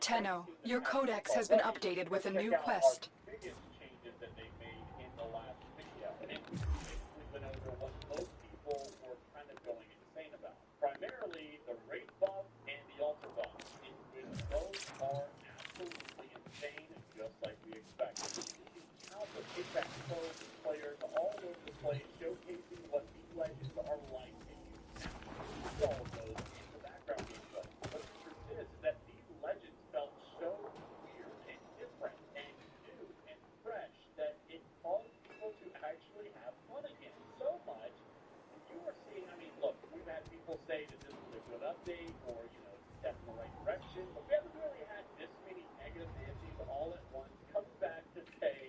Tenno, your codex has been updated with a new quest. Biggest changes that they made in the last video, and we basically went over what most people were kind of going insane about. Primarily the rate buff and the altar buff, in which both are absolutely insane, just like we expected. You see counts of Apex pros and players all over the place showcasing what these legends are like, and you naturally see all of those in the background gameplay. But the truth is that these legends felt so weird and different and new and fresh that it caused people to actually have fun again. So much that you were seeing, I mean, look, we've had people say that this was a good update or, it's a step in the right direction, but we haven't really had this many negative Nancy's all at once coming back to say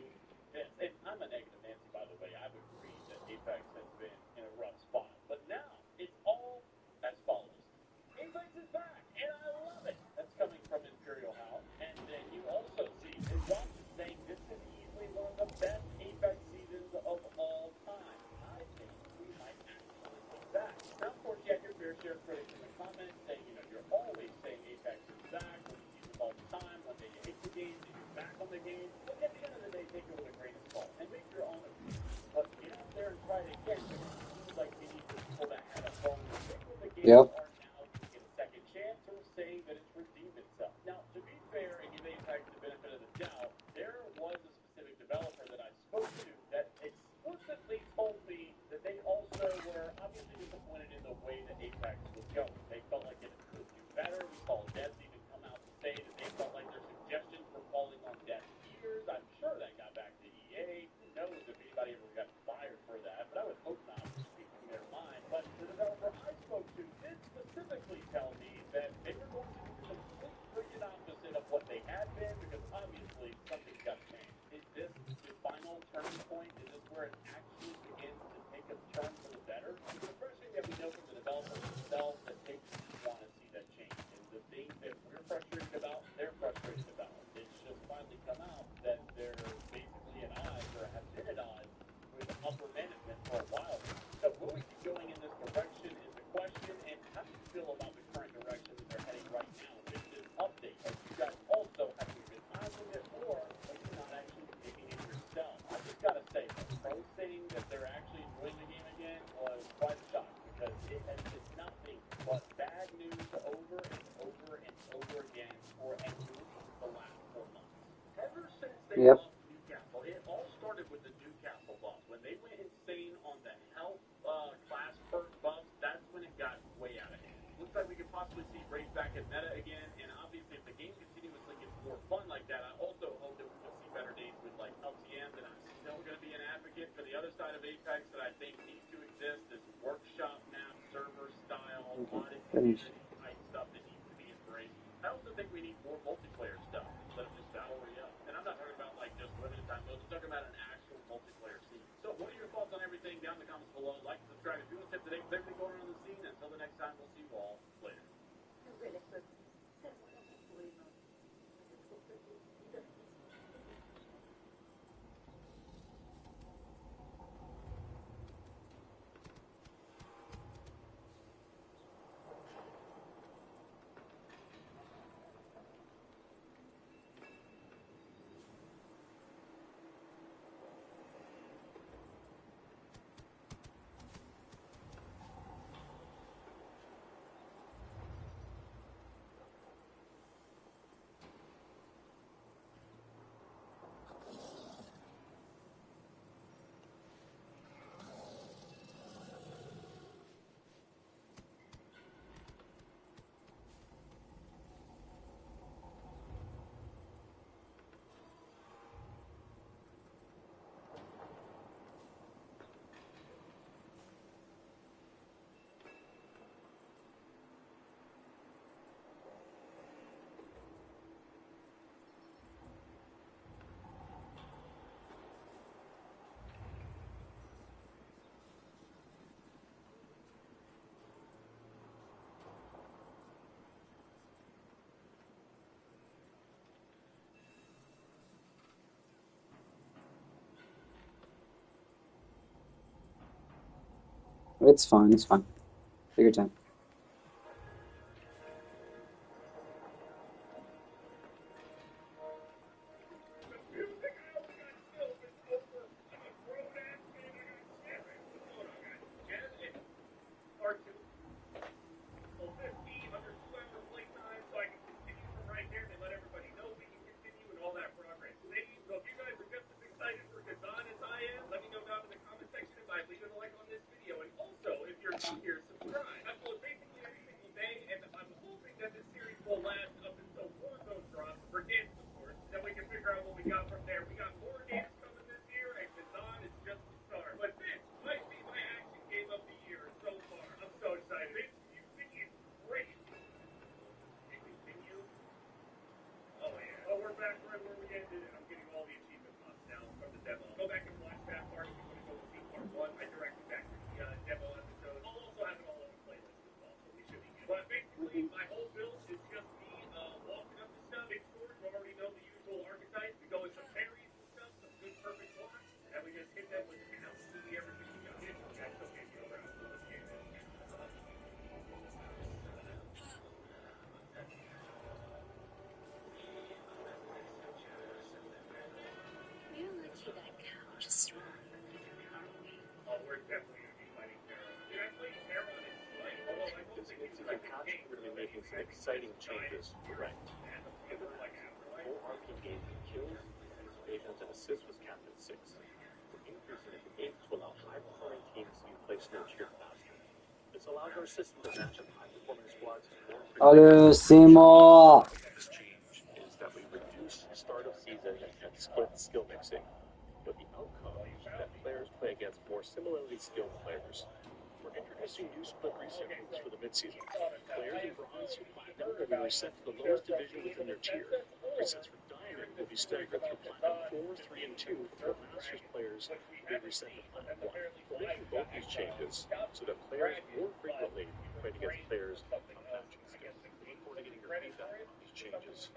this. And I'm a negative Nancy, by the way. I've agreed that Apex has been in a rough spot. But now it's all as follows. Apex is back, and I love it. That's coming from Imperial House. And then you also see Ms. Watson saying this is easily one of the best Apex seasons of all time. I think we might actually be back. Now, of course, you had your fair share of critics in the comments saying, you're always saying Apex is back when you see this all the time. One day you hate the game, then you're back on the game. Look, at the end of the day, take it with a grain of salt and make your own opinion. But get out there and try it again, because it seems like many people that had a bone to pick with the game are now giving it a second chance or saying that it's redeemed itself. Now, to be fair and give Apex the benefit of the doubt, there was a specific developer that I spoke to that explicitly told me that they also were obviously disappointed in the way that Apex was going. They felt like it could do better. We saw devs even come out to say that they felt like their suggestions were falling on deaf ears. I'm sure that got back to EA. Who knows if anybody ever got fired for that, but I would hope not, speaking their mind. But the developer I spoke to did specifically tell me that they were going to do the complete freaking opposite of what they had been, because obviously something's got to change. Is this the final turning point? Is this where it actually begins to take a turn for the better? The first thing that we know from the developers themselves that they want to see that change. And the thing that we're frustrated about, they're frustrated about. It's just finally come out that they're basically at odds, or have been at odds, with upper management for a while. So will we keep going in this direction is the question, and how do you feel about the current direction that they're heading right now with this update? Are you guys also having a good time with it, or are you not actually digging it yourself? I just gotta say, the pros saying that they're actually enjoying the game again was quite a shock, because it has been nothing but bad news over and over and over again for at least the last 4 months. Ever since they buffed Newcastle, it all started with the Newcastle buff. When they went insane on the health class perk buffs, that's when it got way out of hand. Looks like we could possibly see Raid back at meta again, and obviously if the game continuously gets more fun like that, I also hope that we will see better days with like LTMs, and I'm still going to be an advocate for the other side of Apex that I think needs to exist, this workshop map, server style, modded community type stuff that needs to be embraced. I also think we need more multiplayer stuff instead of just battle royale. And I'm not talking about like just limited time modes, I'm talking about an actual multiplayer scene. So what are your thoughts on everything? Down in the comments below. Like, subscribe if you want to tip today with everything going on in the scene. Until the next time, we'll see you all later. It's fine, it's fine. Take your time. My whole build is just me walking up to stuff. Big swords already know the usual archetypes. We go with some parries and stuff, some good perfect blocks, and we just hit them with absolutely everything we got. I still can't get over how cool this game is. Oh, we're definitely going to be fighting Terra. Dude, I played Terra on its life, although I don't think it's like a game. We're going to be making some exciting changes to the ranks. Full RP gains with kills, evasions, and assists was capped at 6. We're increasing it to 8 to allow high-performing teams to be placed in their tier faster. This allows our system to match up high-performing squads more Allez, c'est moi. This change is that we reduce start of season and split skill mixing, but the outcome is that players play against more similarly skilled players. We're introducing new split reset rules for the mid-season. Players in Bronze or Platinum will be reset to the lowest division within their tier. Resets for Diamond will be staggered through Platinum 4, 3, and 2, while Masters players will be reset to Platinum 1. We're making both these changes so that players more frequently fight against players of matching skill. We look forward to getting your feedback on these changes.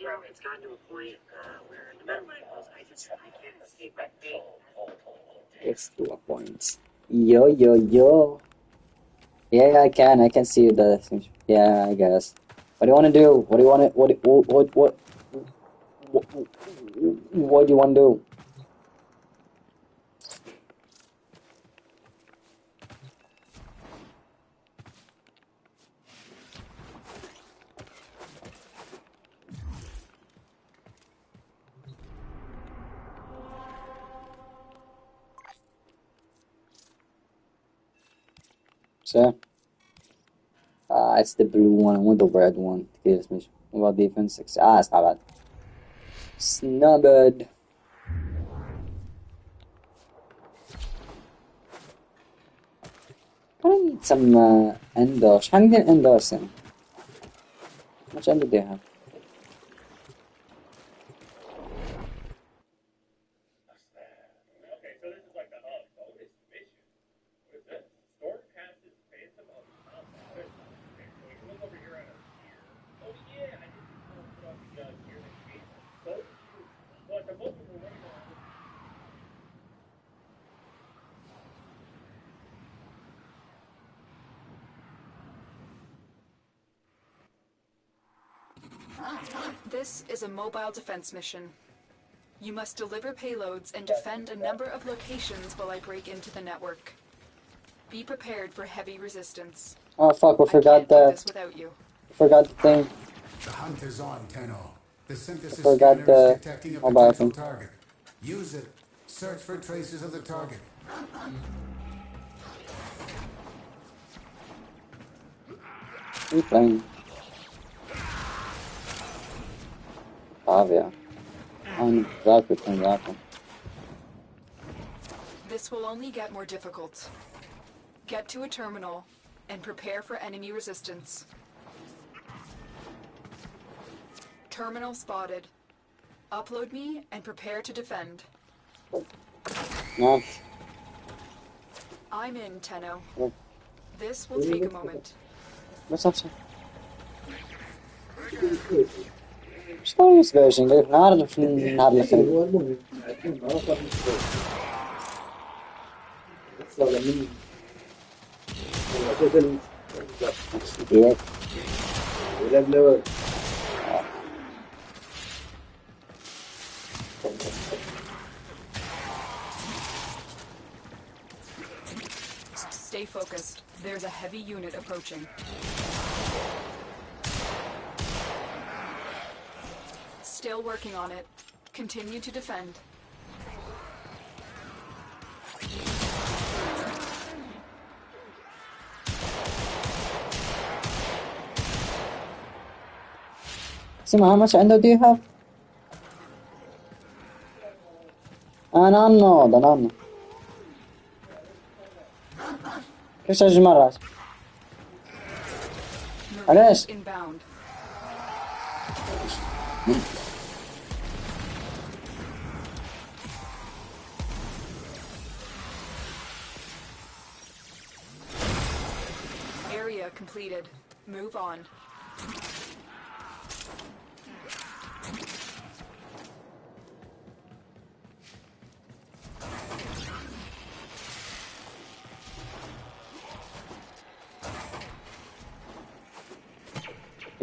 You know, it's gotten to a point where no matter what it was, I can't escape that thing. It's 2 points. Yo, yo, yo. Yeah, I can see the thing. Yeah, I guess. What do you want to do? What do you want to, what do you want to do? So, it's the blue one. I want the red one. Gives me. What about defense? 6. It's not bad. It's not bad. I need some endors. How many endors in? How much ender do you have? Okay, so this is like a bonus mission. What is this? Storm passes Phantom of Combat. Okay, so we can look over here at our gear. Oh yeah, I didn't put on the gear that gave us. Both gears. Well, at the moment we're running around with This is a mobile defense mission. You must deliver payloads and defend a number of locations while I break into the network. Be prepared for heavy resistance. Oh fuck, we I forgot can't do this without you. forgot the thing. The hunt is on, Tenno. The synthesis forgot scanner the is detecting a mobile potential thing. target. Use it. Search for traces of the target. Are you playing? Pavia. Exactly, exactly. This will only get more difficult. Get to a terminal and prepare for enemy resistance. Terminal spotted. Upload me and prepare to defend. No. I'm in, Tenno. Oh. This will take a moment. What's up, sir? Stories version, they're not listening. Yeah. Stay focused. There's a heavy unit approaching. Still working on it. Continue to defend. Sima, how much endo do you have? نانو ده نانو كيف تسجل مرات؟ علاش؟ Inbound. completed. Move on.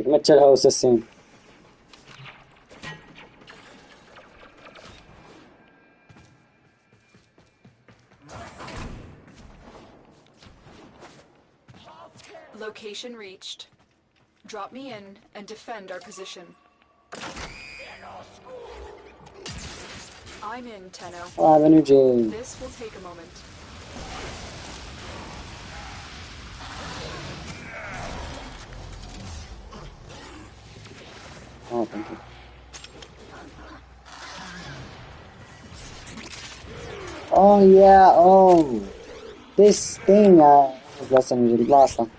متشر هاوس السين. Location reached. Drop me in and defend our position. I'm in, Tenno. I have energy. This will take a moment. Oh, thank you. Oh yeah, oh. This thing has less energy. Last one.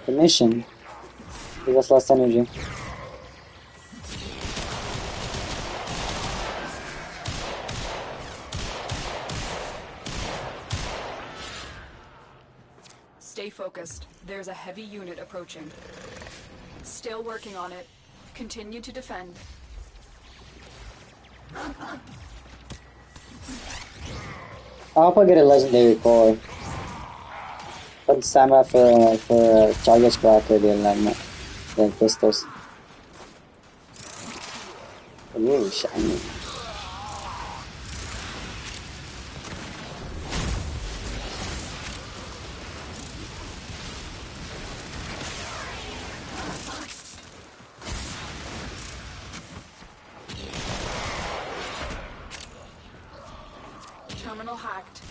The mission gives us less energy. Stay focused. There's a heavy unit approaching. Still working on it. Continue to defend. I hope I get a legendary core. Pag sama for charges cracker din lang na. Then pistols. Ooh, shiny. Terminal hacked.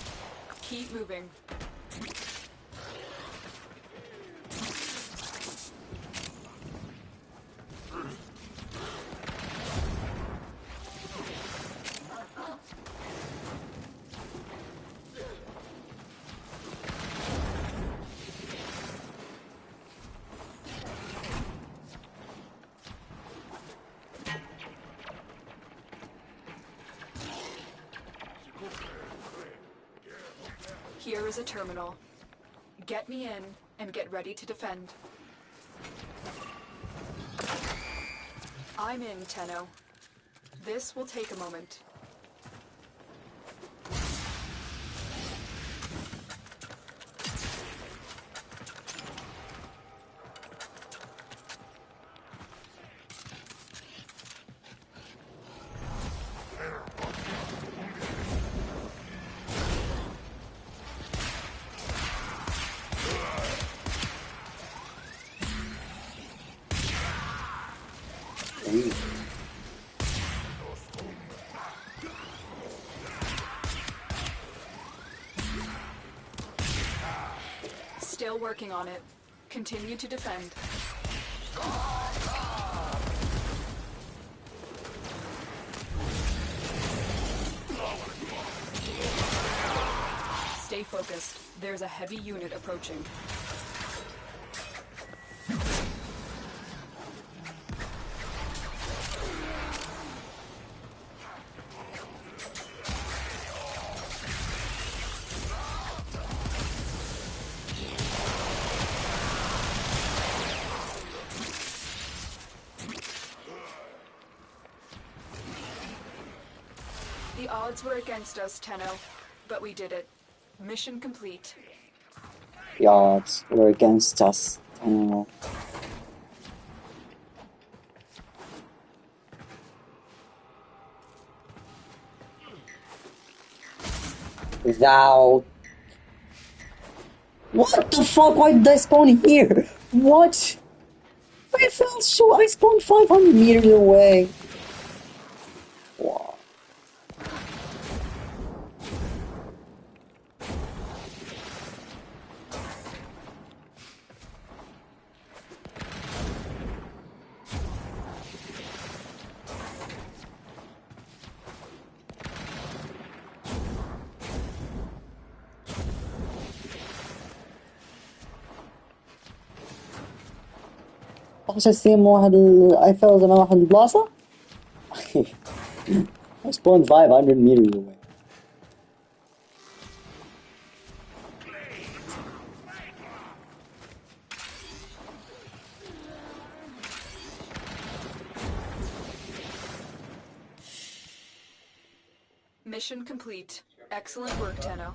Keep moving. Here is a terminal. Get me in and get ready to defend. I'm in, Tenno. This will take a moment. Still working on it. Continue to defend. Stay focused. There's a heavy unit approaching. The odds were against us, Tenno, but we did it. Mission complete. The odds were against us. I don't know. Without... What the fuck? Why did I spawn here? What? I fell so... I spawned 500 meters away. Wow. أخش السيم واحد I fell زمان واحد البلاصة. I spawned 500 meters away. Mission complete. Excellent work, Tenno.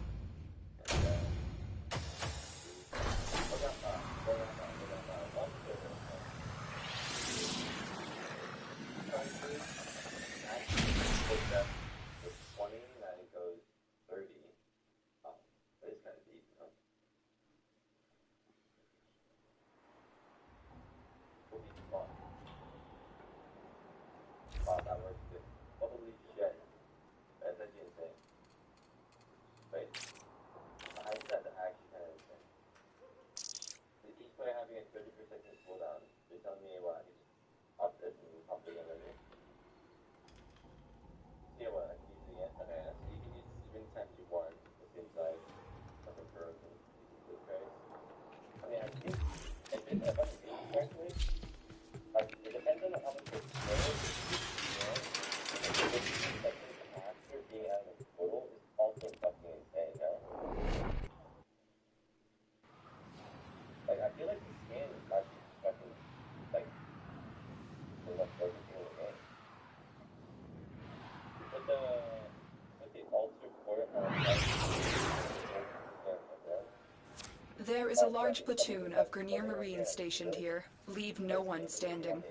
There is a large platoon of Grenier Marines stationed here. Leave no one standing.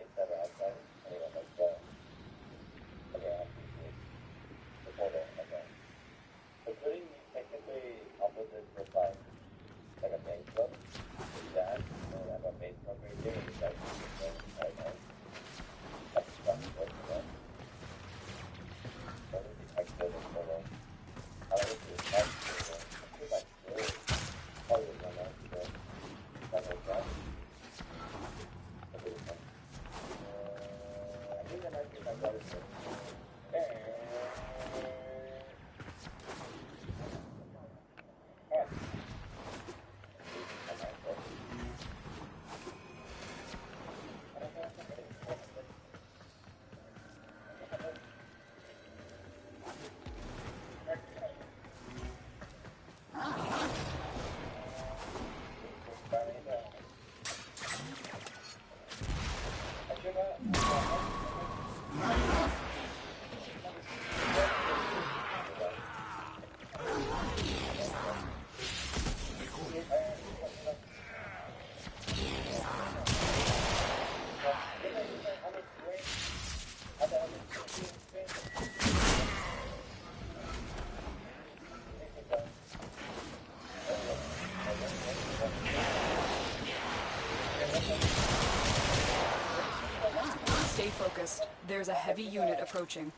Stay focused. There's a heavy unit approaching.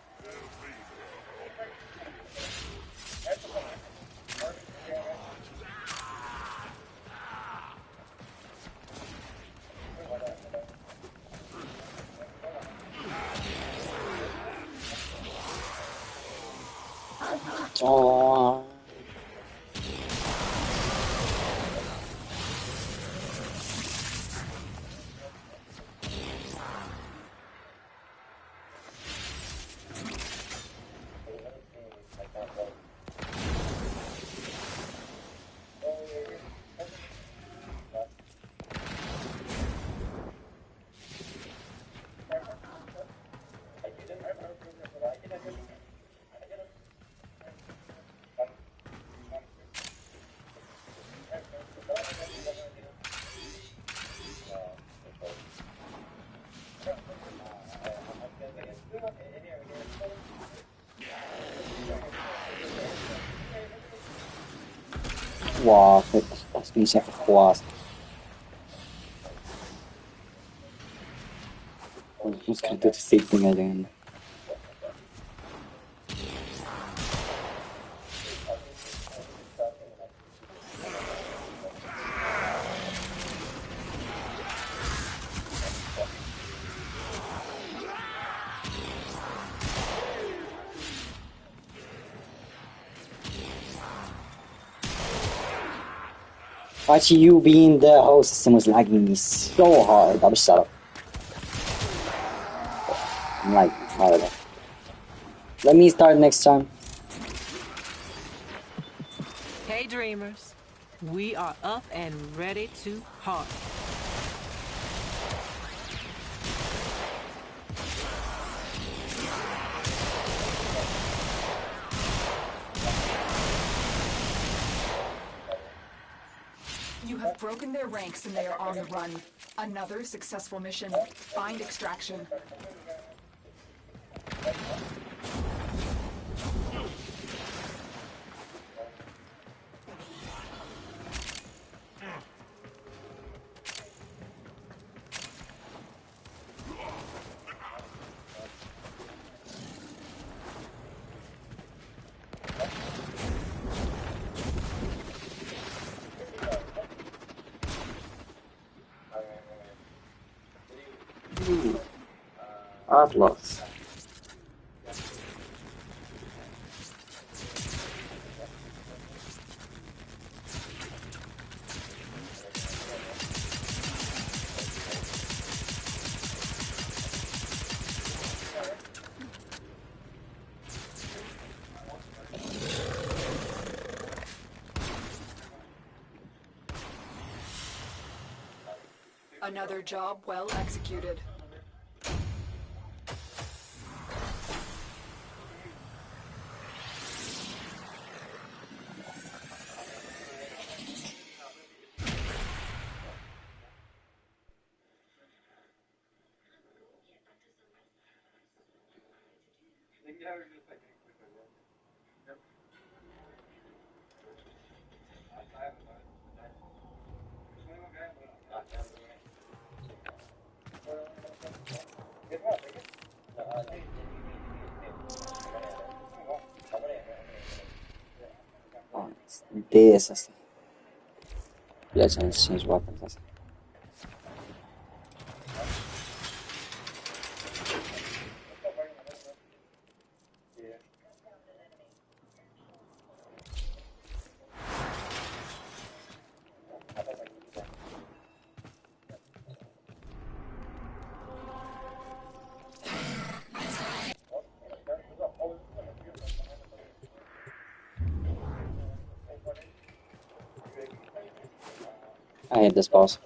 Oh. Wow, das bin ich einfach Quas. Und ich muss gerade das Dinger lernen. Actually, you being the host system was lagging me so hard. I'll shut up. I'm like, alright. Let me start next time. Hey dreamers, we are up and ready to party. You have broken their ranks and they are on the run. Another successful mission. Find extraction. Atlas. Another job well executed. Oh, this is. Let's change weapons. I hate this boss.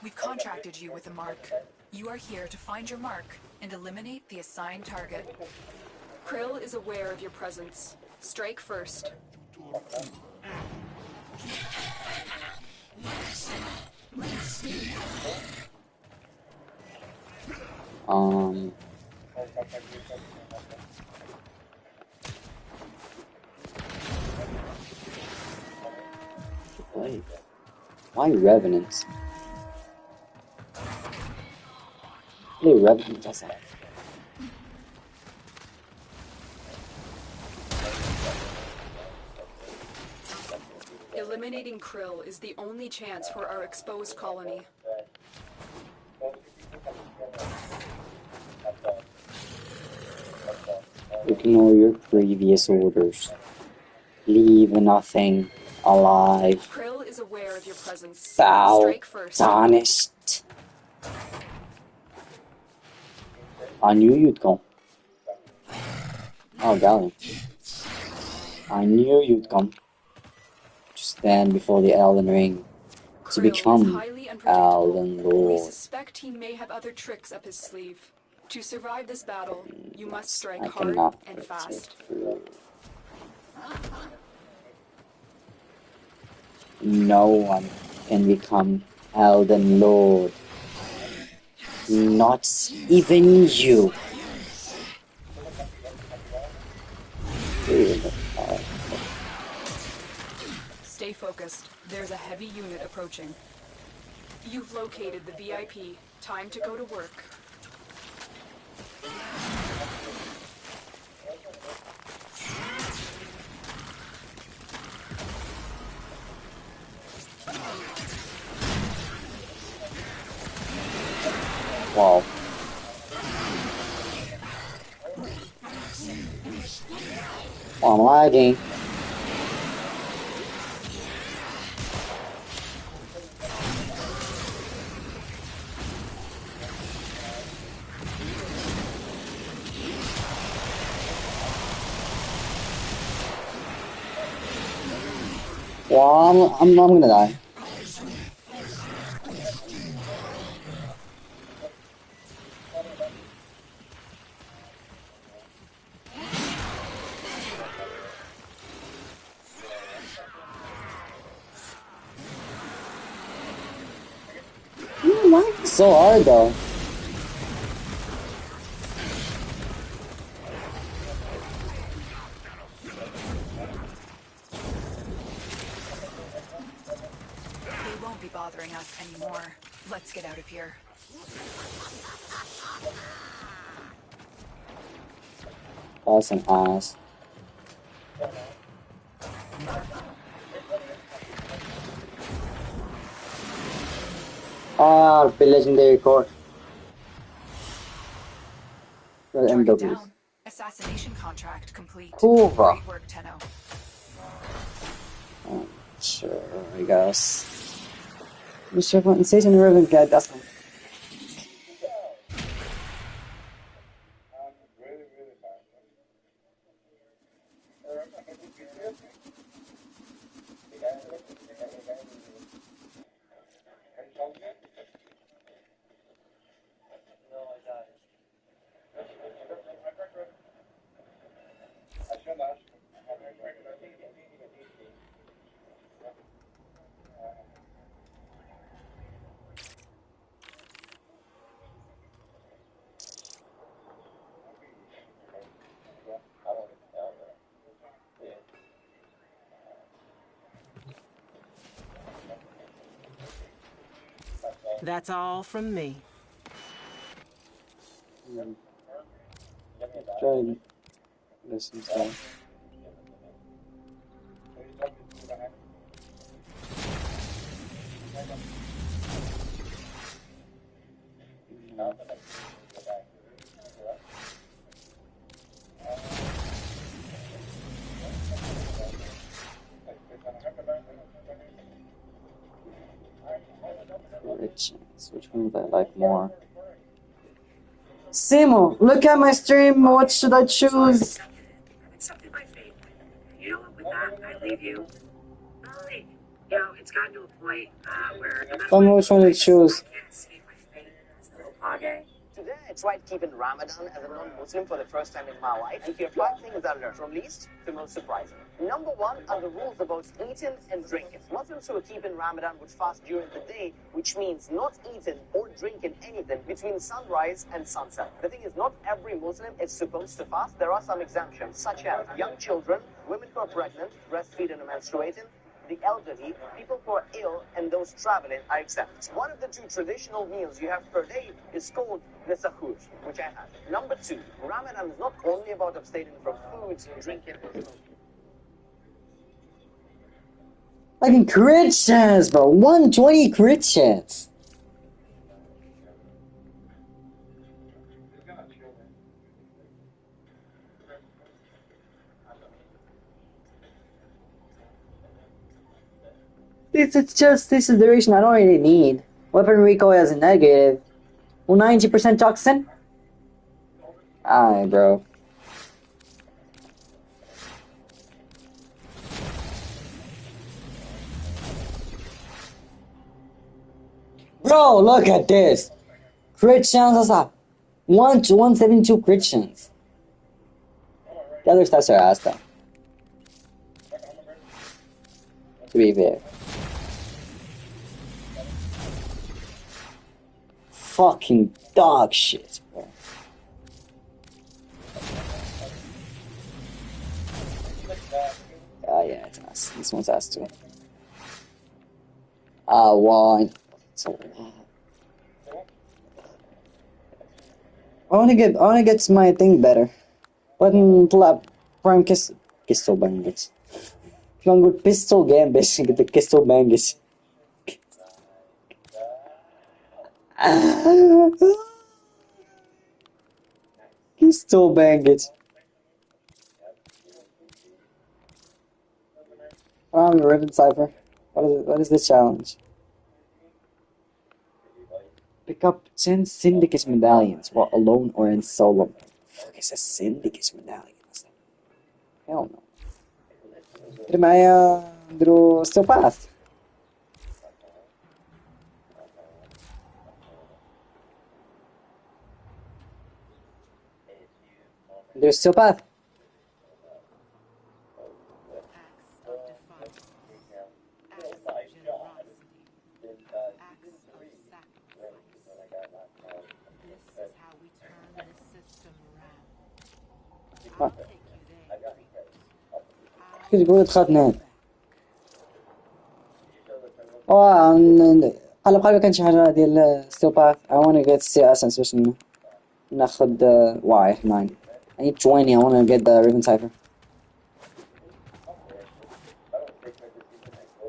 We've contracted you with a mark. You are here to find your mark and eliminate the assigned target. Krill is aware of your presence. Strike first. Wait. Why revenants? Hey, revenants, that's that. Eliminating Krill is the only chance for our exposed colony. Ignore your previous orders. Leave nothing alive. Krill is aware of your presence. Thou Strike first. honest. I knew you'd come. Oh, golly. I knew you'd come. To stand before the Elden Ring. To Krill is become highly unpredictable. Elden We Lord. suspect he may have other tricks up his sleeve. To survive this battle, you must strike I hard cannot and predict fast. it. No one can become Elden Lord. Not even you. Stay focused. There's a heavy unit approaching. You've located the VIP. Time to go to work. Wow. Oh, I'm lagging. Well, I'm gonna die. Why is it so hard though? They won't be bothering us anymore. Let's get out of here. That's an ass. Ah, the legendary core. The Target MWs. down. Assassination contract complete. Cool. Great work, Tenno. Sure, I guess. Mr. Fucking Satan Ribbon guy, that's one. That's all from me. Try this instead. Richards, which one would I like more? Simo, look at my stream. What should I choose? I've accepted my fate. You know what? With that, I leave you. Alright. You know, it's gotten to a point where no matter Tell me what which one to choose. I can't escape my fate. It's a little page. Today, I tried keeping Ramadan as a non-Muslim for the first time in my life, and here are 5 things I learned, from least to most surprising. Number 1 are the rules about eating and drinking. Muslims who are keeping Ramadan would fast during the day, which means not eating or drinking anything between sunrise and sunset. The thing is, not every Muslim is supposed to fast. There are some exemptions, such as young children, women who are pregnant, breastfeeding or menstruating, the elderly, people who are ill, and those traveling are exempt. One of the 2 traditional meals you have per day is called the sahur, which I had. Number 2, Ramadan is not only about abstaining from foods, drinking, and smoking. Fucking crit chance, bro. 120 crit chance. This is the duration I don't really need. Weapon recoil as a negative. Well, 90% toxin? Aye, bro. Bro, look at this. Crit chance is a 1 to 172 crit chance. The other stats are ass though. To be fair. Fucking dog shit, bro. Oh yeah, it's ass. This one's ass too. One. So, I wanna get my thing better. Button clap prime kisto bangus. Yung good pistol game basically the kisto bangus. Kisto bangus. Ribbon Cipher. What is the challenge? Pick up 10 Syndicate medallions while alone or in solo. Fuck is a Syndicate medallion? Hell no. Get my Drew still path. There's still path. Acts of defiance. Acts of generosity. Acts of sacrifice. This is how we turn this system around. I'll take you there, dreamers. كيف تقول تخاطني قلب قلبي كان شي حاجة ديال still path. I wanna get still essence باش ناخد Y 9. I need 20. I wanna get the Riven Cipher.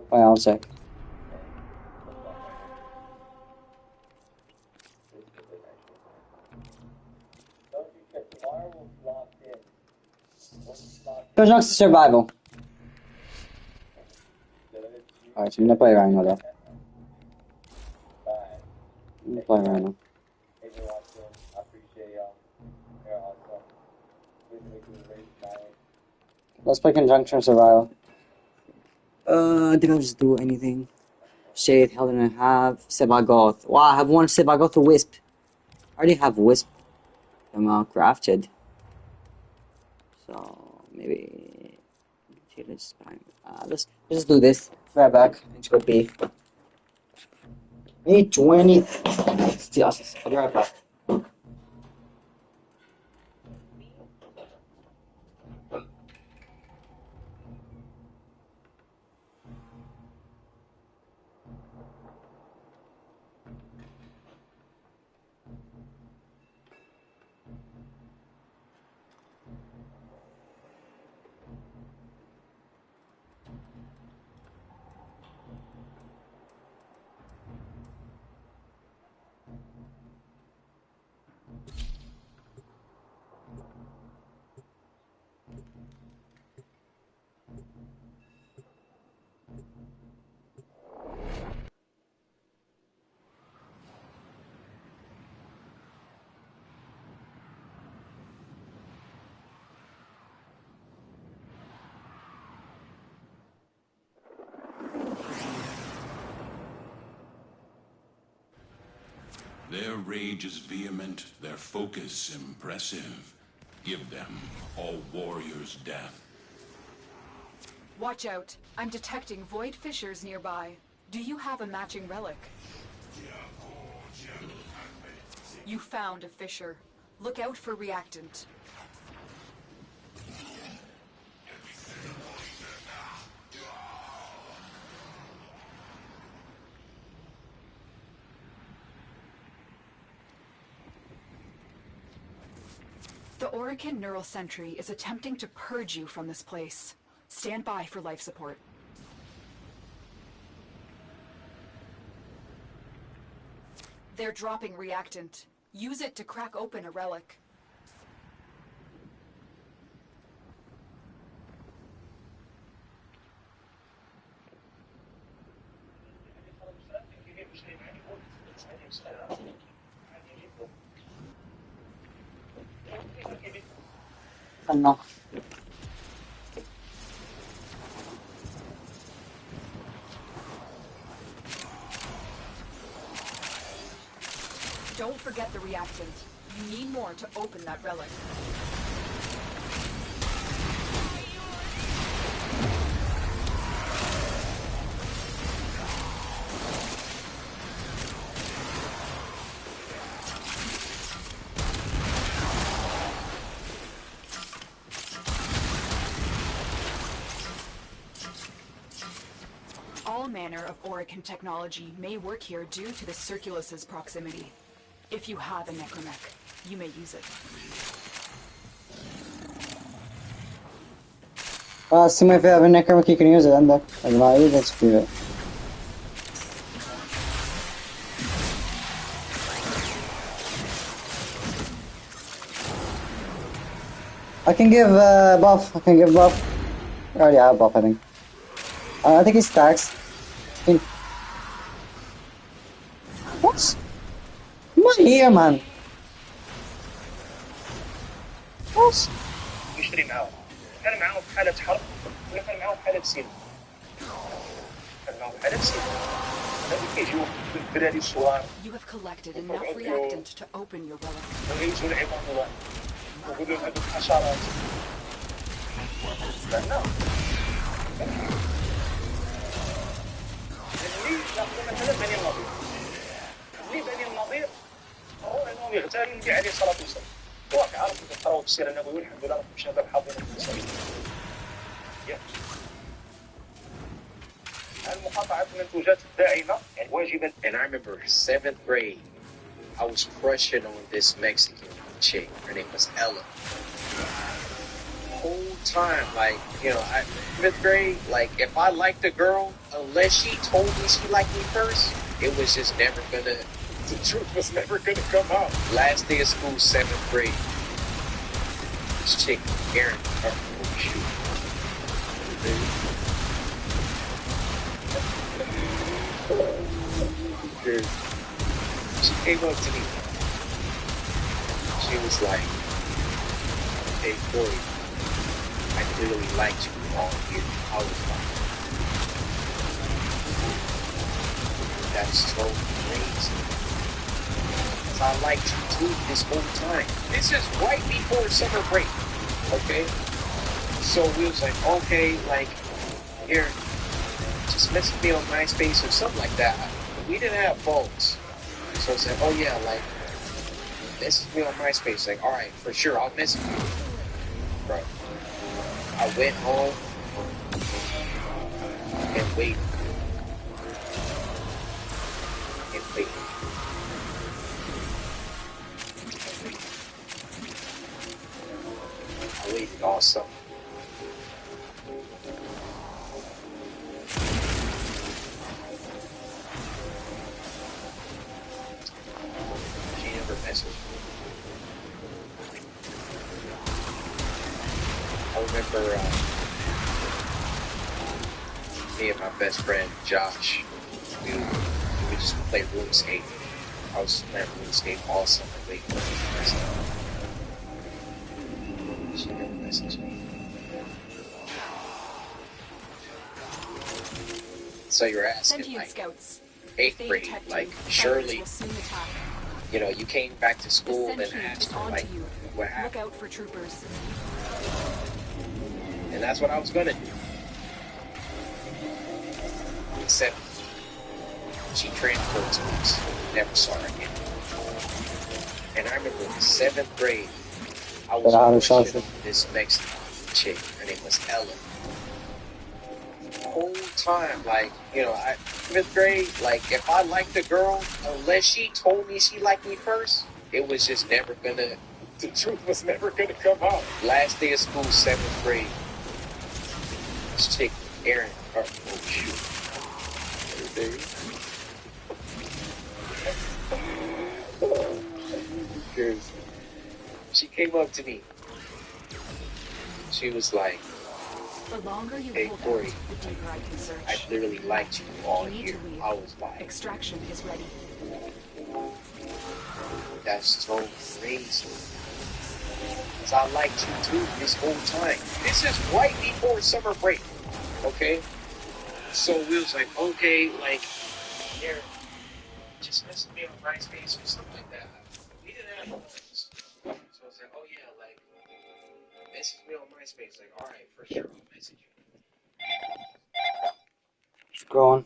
Wait, I'll check. Push to survival. Alright, so I'm gonna play Rhino though. I'm gonna play Rhino. Let's play Conjunction Survival. I think I'll just do anything. Shade, hell did I have? Sebagoth. Wow, I have one Sebagoth to Wisp. I already have Wisp. I'm crafted. So maybe let's just do this. Right back. Let's go pee. I need 20. Yes, I'll be right back. Their rage is vehement, their focus impressive. Give them all warriors' death. Watch out. I'm detecting void fissures nearby. Do you have a matching relic? You found a fissure. Look out for reactant. The Orican Neural Sentry is attempting to purge you from this place. Stand by for life support. They're dropping reactant. Use it to crack open a relic. No. Don't forget the reactant. You need more to open that relic. All manner of Orican technology may work here due to the Circulus's proximity. If you have a necromech, you may use it. Assume if you have a necromech, you can use it, and let's do it. I can give buff. I can give buff. I already have buff, I think. I think he stacks. What? I'm not here, man. What? يشتري معاهم كان معاهم في حالة حرب ولا كان معاهم في حالة سلم على نفسي هذا كيجيو الدراري الصغار You have collected enough reactant to open your relic. ويجوا العظام الله ويقولوا لهم هذوك حشرات لأن اللي ناخذ مثلا بني النظير اللي بني النظير هو انهم يغتالوا النبي عليه الصلاه والسلام واك عارف تقراو السيره النبويه الحمد لله راكم شباب حافظين القصه المقاطعه المنتوجات الداعمه يعني واجبا. And I remember 7th grade, I was crushing on this Mexican chick. Her name was Ella. Whole time, like, you know, 5th grade, like, if I liked a girl, unless she told me she liked me first, it was just never gonna, the truth was never gonna come out. Last day of school, 7th grade, this chick, Erin, oh, shoot. She came up to me. She was like, "Hey, Corey, I clearly liked you all year." I was like, "That's so crazy." Because I liked you too this whole time. This is right before summer break, okay? So we was like, okay, like, here, just message me on MySpace or something like that. We didn't have phones. So I said, oh yeah, like, message me on MySpace. Like, all right, for sure, I'll message you. Bro, I went home and waited. And waited. I waited all summer. Message. I remember me and my best friend Josh, we would just play RuneScape. I was playing RuneScape all summer waiting for the message. She never messaged me. So you're asking, like, Scouts. 8th grade, like, surely, you know, you came back to school and asked her, like, what happened? Look out for troopers. And that's what I was gonna do. Except she transferred schools. Never saw her again. And I remember in 7th grade, I was with this Mexican chick. Her name was Ella. Whole time, like, you know, 5th grade, like, if I liked a girl, unless she told me she liked me first, it was just never gonna, the truth was never gonna come out. Last day of school, 7th grade, this chick, Erin, oh shoot. She came up to me. She was like, The longer you hey, hold Corey, out, the deeper I can search. I literally liked you all You need year. to leave. I was like, Extraction is ready. that's so crazy. Because I liked you too this whole time. This is right before summer break, okay? So we was like, okay, like, here, just message me on MySpace or something like that. We didn't have phones. So I was like, oh yeah, like, message me on MySpace. Like, all right, for sure, I'll message you. Scrolling.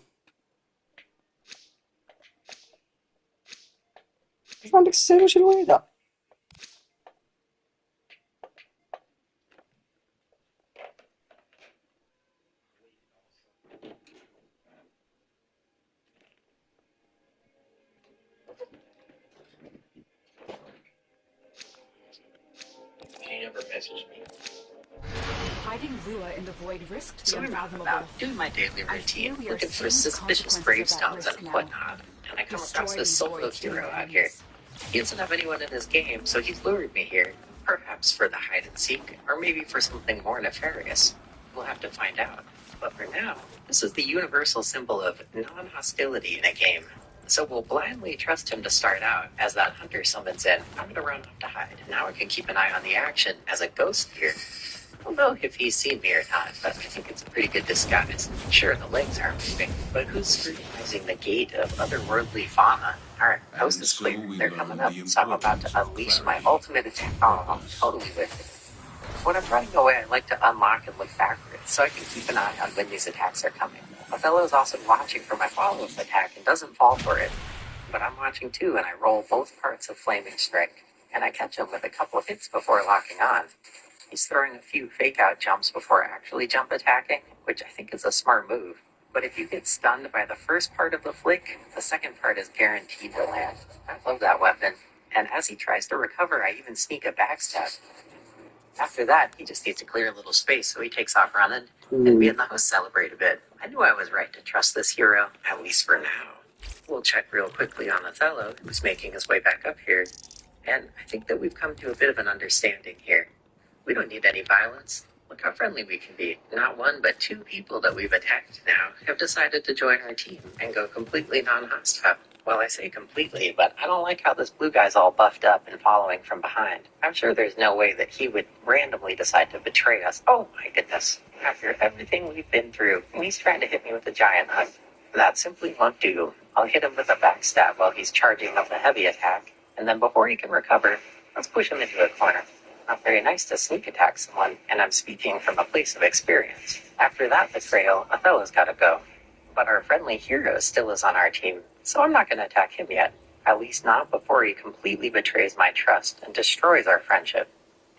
ايش ما عندك السيرة وش الويدة؟ She never messaged me. Hiding Lua in the void risked So the I'm unfathomable. about doing my daily I routine, fear we are looking for seeing the suspicious consequences of that gravestones risk and now. whatnot, and I come across Destroy this these solo voids to hero your out here. enemies. He doesn't have anyone in his game, so he's lured me here. Perhaps for the hide and seek, or maybe for something more nefarious. We'll have to find out. But for now, this is the universal symbol of non-hostility in a game. So we'll blindly trust him to start out. As that hunter summons in, I'm gonna run off to hide. Now I can keep an eye on the action as a ghost here. I don't know if he's seen me or not, but I think it's a pretty good disguise. Sure, the legs aren't moving, but who's scrutinizing the gait of otherworldly fauna? Alright, coast is clear. They're coming up, so I'm about to unleash my ultimate attack. Oh, I'm totally with it. When I'm running away, I like to unlock and look backwards, so I can keep an eye on when these attacks are coming. Othello's also watching for my follow-up attack and doesn't fall for it. But I'm watching too, and I roll both parts of Flaming Strike, and I catch him with a couple of hits before locking on. He's throwing a few fake-out jumps before actually jump attacking, which I think is a smart move. But if you get stunned by the first part of the flick, the second part is guaranteed to land. I love that weapon. And as he tries to recover, I even sneak a backstab. After that, he just needs to clear a little space, so he takes off running, and me and the host celebrate a bit. I knew I was right to trust this hero, at least for now. We'll check real quickly on Othello, who's making his way back up here, and I think that we've come to a bit of an understanding here. We don't need any violence. Look how friendly we can be. Not one, but two people that we've attacked now have decided to join our team and go completely non-hostile. Well, I say completely, but I don't like how this blue guy's all buffed up and following from behind. I'm sure there's no way that he would randomly decide to betray us. Oh my goodness. After everything we've been through, he's trying to hit me with a giant hug. That simply won't do. I'll hit him with a backstab while he's charging up a heavy attack, and then before he can recover, let's push him into a corner. Not very nice to sneak attack someone, and I'm speaking from a place of experience. After that betrayal, Othello's gotta go. But our friendly hero still is on our team, so I'm not gonna attack him yet. At least not before he completely betrays my trust and destroys our friendship.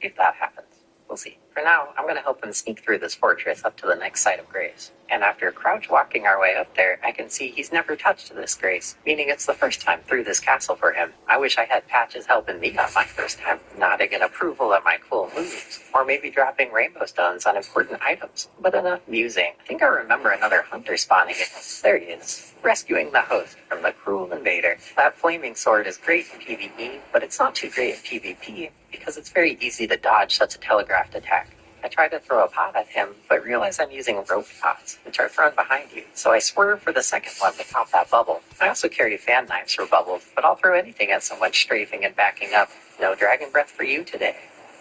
If that happens, we'll see. For now, I'm gonna help him sneak through this fortress up to the next site of grace. And after crouch walking our way up there, I can see he's never touched this grace, meaning it's the first time through this castle for him. I wish I had Patches helping me on my first time, nodding in approval at my cool moves, or maybe dropping rainbow stones on important items. But enough musing. I think I remember another hunter spawning in. There he is, rescuing the host from the cruel invader. That flaming sword is great in PvE, but it's not too great in PvP, because it's very easy to dodge such a telegraphed attack. I try to throw a pot at him, but realize I'm using rope pots, which are thrown behind you, so I swerve for the second one to pop that bubble. I also carry fan knives for bubbles, but I'll throw anything at someone strafing and backing up. No dragon breath for you today.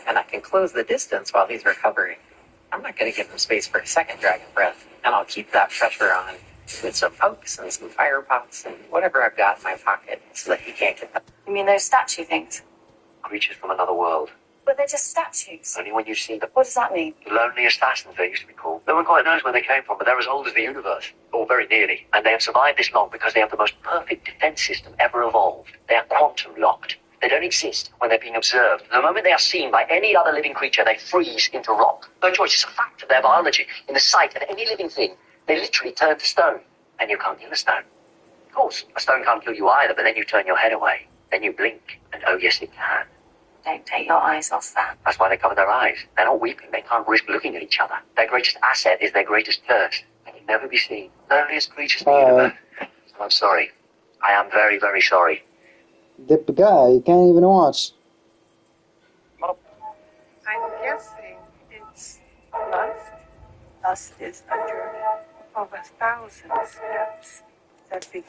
And I can close the distance while he's recovering. I'm not going to give him space for a second dragon breath, and I'll keep that pressure on with some pokes and some fire pots and whatever I've got in my pocket so that he can't get them. You mean those statue things? Creatures from another world. But they're just statues. Only when you see them. What does that mean? Lonely assassins, they used to be called. No one quite knows where they came from, but they're as old as the universe. Or very nearly. And they have survived this long because they have the most perfect defense system ever evolved. They are quantum locked. They don't exist when they're being observed. The moment they are seen by any other living creature, they freeze into rock. No choice, it's a fact of their biology. In the sight of any living thing, they literally turn to stone. And you can't kill a stone. Of course, a stone can't kill you either, but then you turn your head away. Then you blink, and oh yes, it can. Don't take your eyes off that. That's why they cover their eyes. They're not weeping. They can't risk looking at each other. Their greatest asset is their greatest curse. They can never be seen. Loneliest creatures in the universe. I'm sorry. I am very, very sorry. The guy, you can't even watch. I'm guessing it's lust. Lust is a journey of 1,000 steps that begin